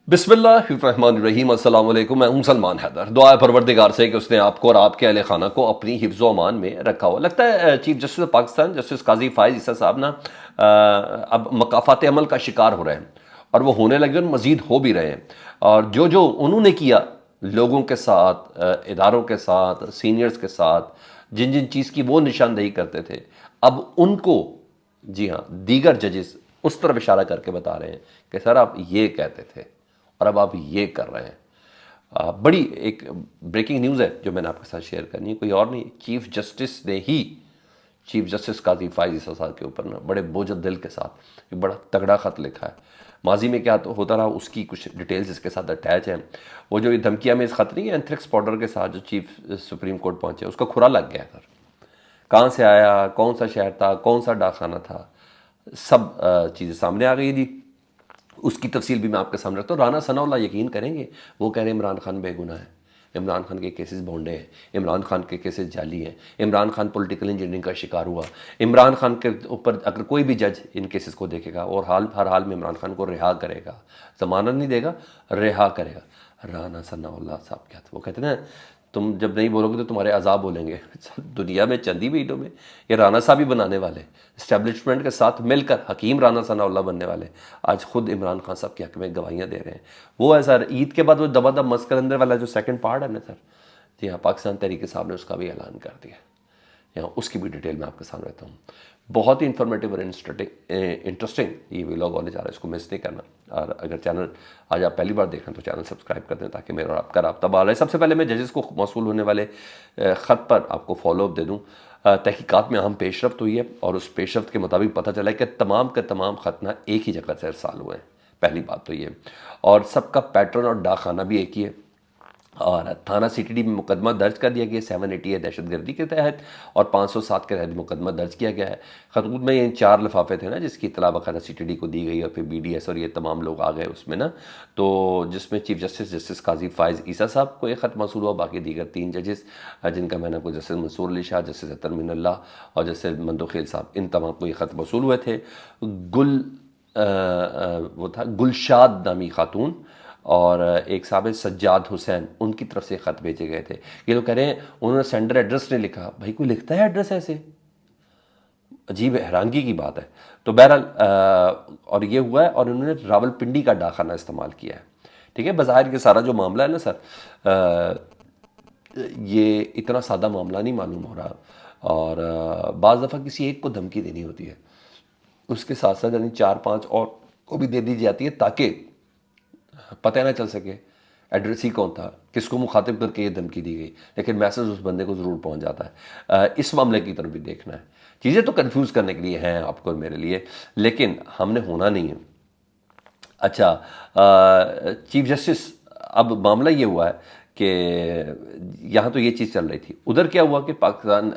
बिस्मिल्लाहिर्रहमानिर्रहीम अस्सलाम वालेकुम। मैं हूं सलमान हैदर। दुआ है परवरदिगार से कि उसने आपको और आपके अहले खाना को अपनी हिफ्ज़ व अमान में रखा हो। लगता है chief justice of Pakistan justice Qazi Faez Isa साहब ना अब मकाफात अमल का शिकार हो रहे हैं और वो होने लगे और मज़ीद हो भी रहे हैं। और जो जो उन्होंने किया लोगों के साथ, इदारों के साथ, सीनियर्स के साथ, जिन जिन चीज़ की वो निशानदेही करते थे, अब उनको, जी हाँ, दीगर जजेस उस तरफ इशारा करके बता रहे हैं कि सर आप ये कहते थे और अब आप ये कर रहे हैं। बड़ी एक ब्रेकिंग न्यूज़ है जो मैंने आपके साथ शेयर करनी है, कोई और नहीं, चीफ जस्टिस ने ही चीफ जस्टिस काजी फायज ईसा साहब के ऊपर ना बड़े बोझल दिल के साथ एक बड़ा तगड़ा ख़त लिखा है। माजी में क्या तो होता रहा उसकी कुछ डिटेल्स इसके साथ अटैच हैं। वो जो ये धमकिया में इस ख़त नहीं है एंथ्रेक्स पाउडर के साथ जो चीफ सुप्रीम कोर्ट पहुंचे, उसका खुरा लग गया सर। कहाँ से आया, कौन सा शहर था, कौन सा डाकखाना था, सब चीज़ें सामने आ गई जी। उसकी तफसील भी मैं आपके सामने रखता हूँ। राना सनाउल्लाह यकीन करेंगे, वो कह रहे हैं इमरान खान बेगुनाह है, इमरान खान के केसेस भोंडे हैं, इमरान खान के केसेस जाली हैं, इमरान खान पॉलिटिकल इंजीनियरिंग का शिकार हुआ। इमरान खान के ऊपर अगर कोई भी जज इन केसेस को देखेगा और हर हाल में इमरान खान को रिहा करेगा, जमानत नहीं देगा, रिहा करेगा। राना सनाउल्लाह साहब क्या थे, वो कहते हैं ना, तुम जब नहीं बोलोगे तो तुम्हारे अजाब बोलेंगे। दुनिया में चंदी बीटों में ये राना साहब ही बनाने वाले, इस्टेब्लिशमेंट के साथ मिलकर हकीम राना सनाउल्लाह बनने वाले आज खुद इमरान खान साहब के हक में गवाहियाँ दे रहे हैं। वो है सर, ईद के बाद वो दबादब मस्करंदर वाला जो सेकंड पार्ट है ना सर, जी हाँ, पाकिस्तान तहरीक साहब ने उसका भी ऐलान कर दिया। यहाँ उसकी भी डिटेल मैं आपके सामने रहता हूँ। बहुत ही इन्फॉर्मेटिव और इंटरेस्टिंग ये व्लॉग होने जा रहा है, इसको मिस नहीं करना। और अगर चैनल आज आप पहली बार देख रहे हैं तो चैनल सब्सक्राइब कर दें ताकि मेरा और आपका राब्ता बहाल है। सबसे पहले मैं जजेस को मौसूल होने वाले ख़त पर आपको फॉलोअप दे दूँ। तहकीकात में अहम पेशरफ्त हुई है और उस पेशरफ्त के मुताबिक पता चला है कि तमाम के तमाम ख़त ना एक ही जगह से इरसाल हुए हैं। पहली बात तो ये, और सबका पैटर्न और डाकखाना भी एक ही है। और थाना सीटीडी में मुकदमा दर्ज कर दिया गया 780 दहशतगर्दी के तहत और 507 के तहत मुकदमा दर्ज किया गया है। खतूत में ये 4 लिफाफे थे ना जिसकी इतला बाकायदा सीटीडी को दी गई और फिर बीडीएस और ये तमाम लोग आ गए उसमें ना, तो जिसमें chief justice justice Qazi Faez Isa साहब को एक ख़त मौसूल हुआ, बाकी दीगर 3 जजेस जिनका मैंने आपको जस्टिस मंसूर अली शाह, जस्टिस अतर मिनल्लाह और जस्टिस मंदोखेल साहब, इन तमाम को ये ख़त मौसूल हुए थे। वो था गुलशाद नामी खातून और एक साबित सज्जाद हुसैन, उनकी तरफ से ख़त भेजे गए थे। ये लोग कह रहे हैं उन्होंने सेंडर एड्रेस नहीं लिखा। भाई कोई लिखता है एड्रेस ऐसे? अजीब हैरानगी की बात है। तो बहरहाल और ये हुआ है और उन्होंने रावलपिंडी का डाकखाना इस्तेमाल किया है। ठीक है, बज़ाहिर ये सारा जो मामला है ना सर, ये इतना सादा मामला नहीं मालूम हो रहा और बाज़ दफ़ा किसी एक को धमकी देनी होती है, उसके साथ साथ यानी 4-5 और को भी दे दी जाती है ताकि पता ना चल सके एड्रेस ही कौन था, किसको मुखातिब करके ये धमकी दी गई, लेकिन मैसेज उस बंदे को ज़रूर पहुंच जाता है। इस मामले की तरफ भी देखना है। चीज़ें तो कंफ्यूज करने के लिए हैं आपको और मेरे लिए, लेकिन हमने होना नहीं है। अच्छा, चीफ जस्टिस, अब मामला ये हुआ है कि यहाँ तो ये चीज़ चल रही थी, उधर क्या हुआ कि पाकिस्तान,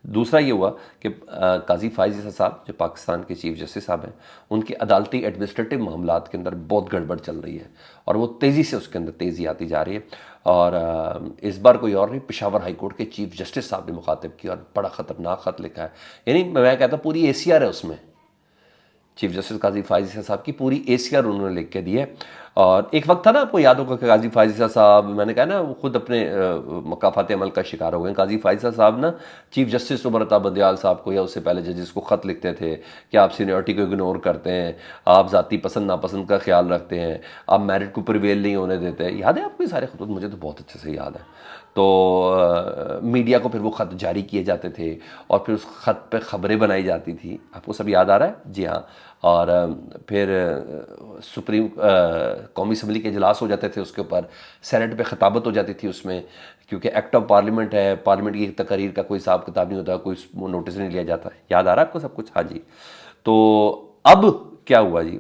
दूसरा ये हुआ कि काजी फायज ईसा साहब जो पाकिस्तान के चीफ जस्टिस साहब हैं, उनकी अदालती एडमिनिस्ट्रेटिव मामलात के अंदर बहुत गड़बड़ चल रही है और वो तेज़ी से उसके अंदर तेज़ी आती जा रही है। और इस बार कोई और नहीं, पेशावर हाई कोर्ट के चीफ जस्टिस साहब ने मुखातिब किया और बड़ा ख़तरनाक ख़त लिखा है। यानी मैं कहता पूरी ACR है उसमें, चीफ जस्टिस काजी फायज ईसा साहब की पूरी ACR उन्होंने लिख के दी है। और एक वक्त था ना, आपको याद होगा कि काजी फायज ईसा साहब, मैंने कहा ना, वो खुद अपने मकाफात अमल का शिकार हो गए। काजी फायज ईसा साहब ना चीफ जस्टिस उमर अता बंदियाल साहब को या उससे पहले जजेस को ख़त लिखते थे कि आप सीनियरिटी को इग्नोर करते हैं, आप ज़ाती पसंद नापसंद का ख्याल रखते हैं, आप मेरिट को प्रिवेल नहीं होने देते। याद है आपको ये सारे खतूत? मुझे तो बहुत अच्छे से याद है। तो मीडिया को फिर वो ख़त जारी किए जाते थे और फिर उस ख़त पे ख़बरें बनाई जाती थी। आपको सब याद आ रहा है? जी हाँ। और फिर सुप्रीम कौमी असम्बली के इजलास हो जाते थे, उसके ऊपर सेनेट पे खिताबत हो जाती थी उसमें, क्योंकि एक्ट ऑफ पार्लियामेंट है, पार्लियामेंट की तकरीर का कोई हिसाब किताब नहीं होता, कोई नोटिस नहीं लिया जाता। याद आ रहा है आपको सब कुछ? हाँ जी। तो अब क्या हुआ जी,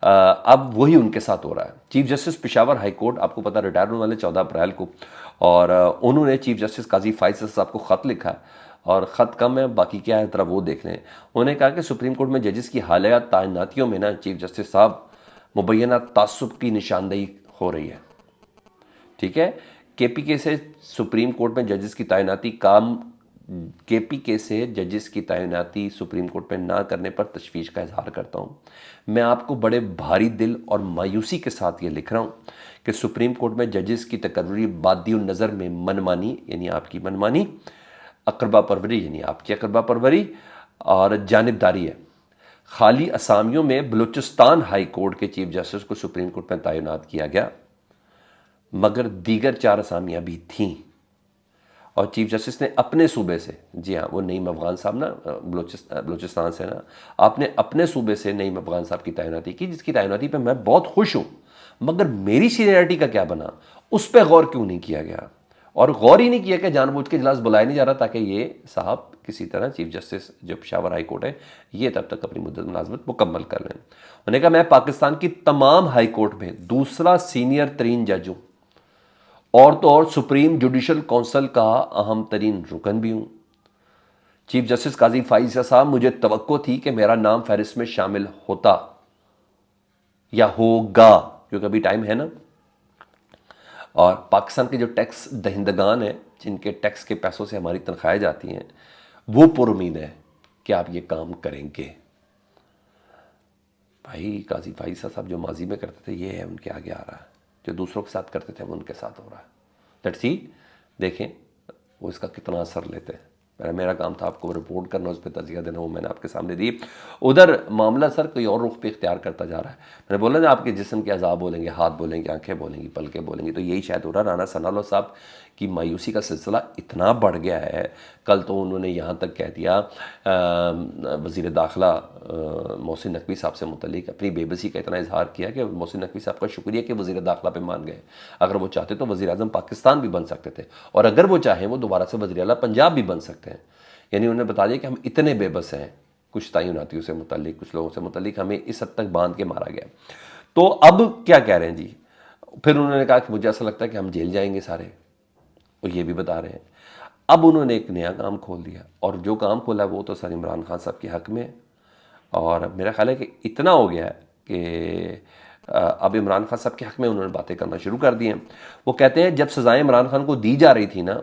अब वही उनके साथ हो रहा है। Chief justice Peshawar high court, आपको पता, रिटायर होने वाले 14 अप्रैल को, और उन्होंने चीफ जस्टिस काजी फायज साहब को ख़त लिखा और ख़त कम है, बाकी क्या है ज़रा वो देख लें। उन्होंने कहा कि सुप्रीम कोर्ट में जजेस की हालिया तैनातियों में ना चीफ जस्टिस साहब मुबैना तासुब की निशानदेही हो रही है। ठीक है, KPK से सुप्रीम कोर्ट में जजेस की तैनाती काम KPK से जजेस की तैनाती सुप्रीम कोर्ट में ना करने पर तशवीश का इजहार करता हूँ। मैं आपको बड़े भारी दिल और मायूसी के साथ ये लिख रहा हूँ कि सुप्रीम कोर्ट में जजेस की तकर्री बादियो नज़र में मनमानी यानी आपकी मनमानी, अकरबा परवरी यानी आपकी अकरबा परवरी और जानिबदारी है। खाली असामियों में बलूचिस्तान हाई कोर्ट के चीफ जस्टिस को सुप्रीम कोर्ट में तैनात किया गया, मगर दीगर 4 असामियाँ भी थीं और चीफ जस्टिस ने अपने सूबे से, जी हाँ वो नईम अफगान साहब ना बलूचिस्तान से ना, आपने अपने सूबे से नईम अफगान साहब की तैनाती की, जिसकी तैनाती पे मैं बहुत खुश हूँ, मगर मेरी सीनियरिटी का क्या बना उस पर गौर क्यों नहीं किया गया। और गौर ही नहीं किया कि जानबूझ के इजलास बुलाया नहीं जा रहा ताकि ये साहब किसी तरह चीफ जस्टिस जो पेशावर हाई कोर्ट है ये तब तक अपनी मुद्दत मुलाजमत मुकम्मल कर लें। उन्होंने कहा मैं पाकिस्तान की तमाम हाई कोर्ट में दूसरा सीनियर तरीन जज हूँ और तो और सुप्रीम जुडिशल काउंसिल का अहम तरीन रुकन भी हूँ। चीफ जस्टिस काजी फाइज साहब, मुझे तवक्को थी कि मेरा नाम फहरिस्त में शामिल होता या होगा, क्योंकि अभी टाइम है ना। और पाकिस्तान के जो टैक्स दहिंदगान हैं, जिनके टैक्स के पैसों से हमारी तनख्वाहें जाती हैं, वो पुरुमीद है कि आप ये काम करेंगे। भाई काजी फाइज साहब जो माजी में करते थे ये है उनके आगे आ रहा है, जो दूसरों के साथ करते थे वो उनके साथ हो रहा है। लेट्स सी, देखें वो इसका कितना असर लेते हैं। मेरा काम था आपको रिपोर्ट करना, उस पर तजिया देना, वो मैंने आपके सामने दी। उधर मामला सर कोई और रुख पे इख्तियार करता जा रहा है। मैंने बोला ना आपके जिस्म के अज़ाब बोलेंगे, हाथ बोलेंगे, आंखें बोलेंगी, पलकें बोलेंगी, तो यही शायद हो रहा। राना सनाउल्लाह साहब की मायूसी का सिलसिला इतना बढ़ गया है, कल तो उन्होंने यहाँ तक कह दिया वज़ीर दाखिला मोहसिन नकवी साहब से मुतल्लिक अपनी बेबसी का इतना इजहार किया कि मोहसिन नकवी साहब का शुक्रिया कि वज़ीर दाखिला पे मान गए। अगर वो चाहते तो वज़ीर आज़म पाकिस्तान भी बन सकते थे, और अगर वो चाहें वो दोबारा से वज़ीर आला पंजाब भी बन सकते हैं। यानी उन्होंने बता दिया कि हम इतने बेबस हैं, कुछ तयनातियों से मुतल्लिक, कुछ लोगों से मुतल्लिक, हमें इस हद तक बांध के मारा गया। तो अब क्या कह रहे हैं जी, फिर उन्होंने कहा कि मुझे ऐसा लगता है कि हम जेल जाएंगे सारे, और ये भी बता रहे हैं। अब उन्होंने एक नया काम खोल दिया, और जो काम खोला वो तो सर इमरान खान साहब के हक़ में। और मेरा ख्याल है कि इतना हो गया है कि अब इमरान खान साहब के हक़ में उन्होंने बातें करना शुरू कर दी हैं। वो कहते हैं जब सज़ाएँ इमरान खान को दी जा रही थी ना,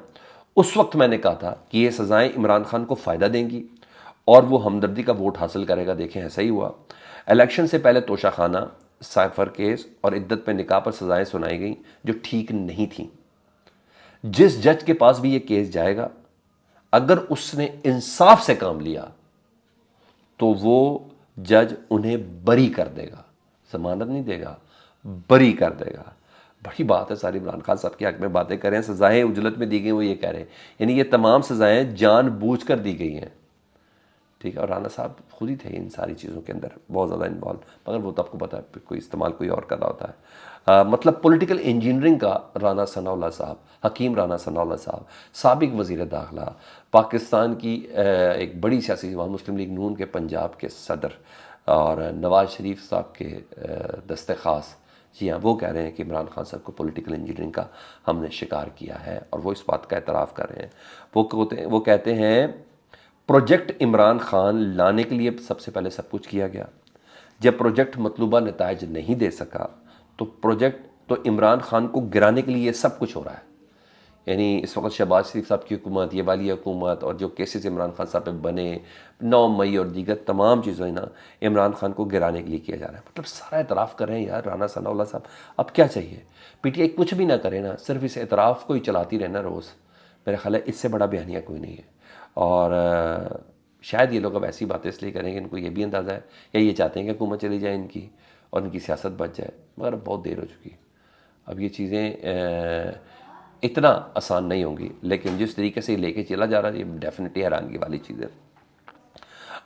उस वक्त मैंने कहा था कि ये सज़ाएँ इमरान खान को फ़ायदा देंगी और वो हमदर्दी का वोट हासिल करेगा। देखें ऐसा ही हुआ। इलेक्शन से पहले तोशाखाना, साइफर केस और इद्दत पे निकाह पर सज़ाएँ सुनाई गई जो ठीक नहीं थी। जिस जज के पास भी ये केस जाएगा, अगर उसने इंसाफ से काम लिया तो वो जज उन्हें बरी कर देगा, जमानत नहीं देगा, बरी कर देगा। बड़ी बात है सारी इमरान खान साहब के हक़ में बातें कर रहे हैं। सज़ाएँ उजलत में दी गई वो ये कह रहे हैं, यानी ये तमाम सज़ाएँ जानबूझकर दी गई हैं, ठीक है। और राना साहब खुद ही थे इन सारी चीज़ों के अंदर बहुत ज़्यादा इन्वॉल्व, मगर वो तो आपको पता है कोई इस्तेमाल कोई और कर रहा होता है। मतलब पॉलिटिकल इंजीनियरिंग का राना सनाउल्लाह साहब, हकीम राना सनाउल्लाह साहब, साबिक वज़ीर दाखिला, पाकिस्तान की एक बड़ी सियासी जमात मुस्लिम लीग नून के पंजाब के सदर, और नवाज़ शरीफ साहब के दस्ते ख़ास, जी हाँ, वो कह रहे हैं कि इमरान खान साहब को पॉलिटिकल इंजीनियरिंग का हमने शिकार किया है, और वो इस बात का एतराफ़ कर रहे हैं। वो कहते हैं प्रोजेक्ट इमरान खान लाने के लिए सबसे पहले सब कुछ किया गया। जब प्रोजेक्ट मतलूबा नताइज नहीं दे सका तो इमरान खान को गिराने के लिए सब कुछ हो रहा है। यानी इस वक्त शहबाज शरीफ साहब की हुकूमत, ये वाली हुकूमत, और जो केसेस इमरान खान साहब पे बने 9 मई और दीगर तमाम चीज़ें ना इमरान खान को गिराने के लिए किया जा रहा है। मतलब सारा एतराफ़ कर रहे हैं यार राना सनाउल्लाह साहब। अब क्या चाहिए? PTI कुछ भी ना करे ना, सिर्फ इस एतराफ़ को ही चलाती रहना रोज़। मेरा ख्याल है इससे बड़ा बयानिया कोई नहीं है। और शायद ये लोग अब ऐसी बातें इसलिए करेंगे, इनको ये भी अंदाज़ा है या ये चाहते हैं कि हुकूमत चली जाए इनकी और इनकी सियासत बच जाए, मगर अब बहुत देर हो चुकी। अब ये चीज़ें इतना आसान नहीं होंगी, लेकिन जिस तरीके से लेके चला जा रहा है ये डेफिनेटली हैरानगी वाली चीज़ है।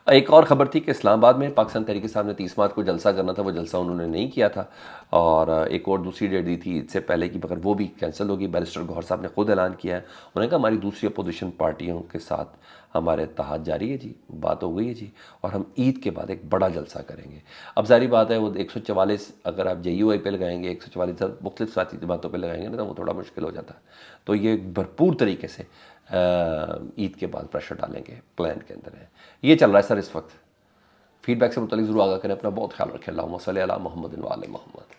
एक और ख़बर थी कि इस्लामाबाद में पाकिस्तान तहरीक साहब ने 30 मार्च को जलसा करना था, वो जलसा उन्होंने नहीं किया था, और एक और दूसरी डेट दी थी इससे पहले की, मगर वो भी कैंसिल होगी। बैरिस्टर गौहर साहब ने खुद ऐलान किया है, उन्होंने कहा हमारी दूसरी अपोजिशन पार्टियों के साथ हमारे इत्तेहाद जारी है जी, बात हो गई है जी, और हम ईद के बाद एक बड़ा जलसा करेंगे। अब जारी बात है वो 144 अगर आप JUI पे लगाएंगे, 144 मुख्तलिफ साथी जमातों पर लगाएंगे ना, तो वो थोड़ा मुश्किल हो जाता है। तो ये भरपूर तरीके से ईद के बाद प्रेशर डालेंगे, प्लान के अंदर है। ये चल रहा है सर इस वक्त। फीडबैक से मुतालिक ज़रूर आगा करें। अपना बहुत ख्याल रखें। अल्लाहुम्मा सल्ली अला मुहम्मद व आले मुहम्मद।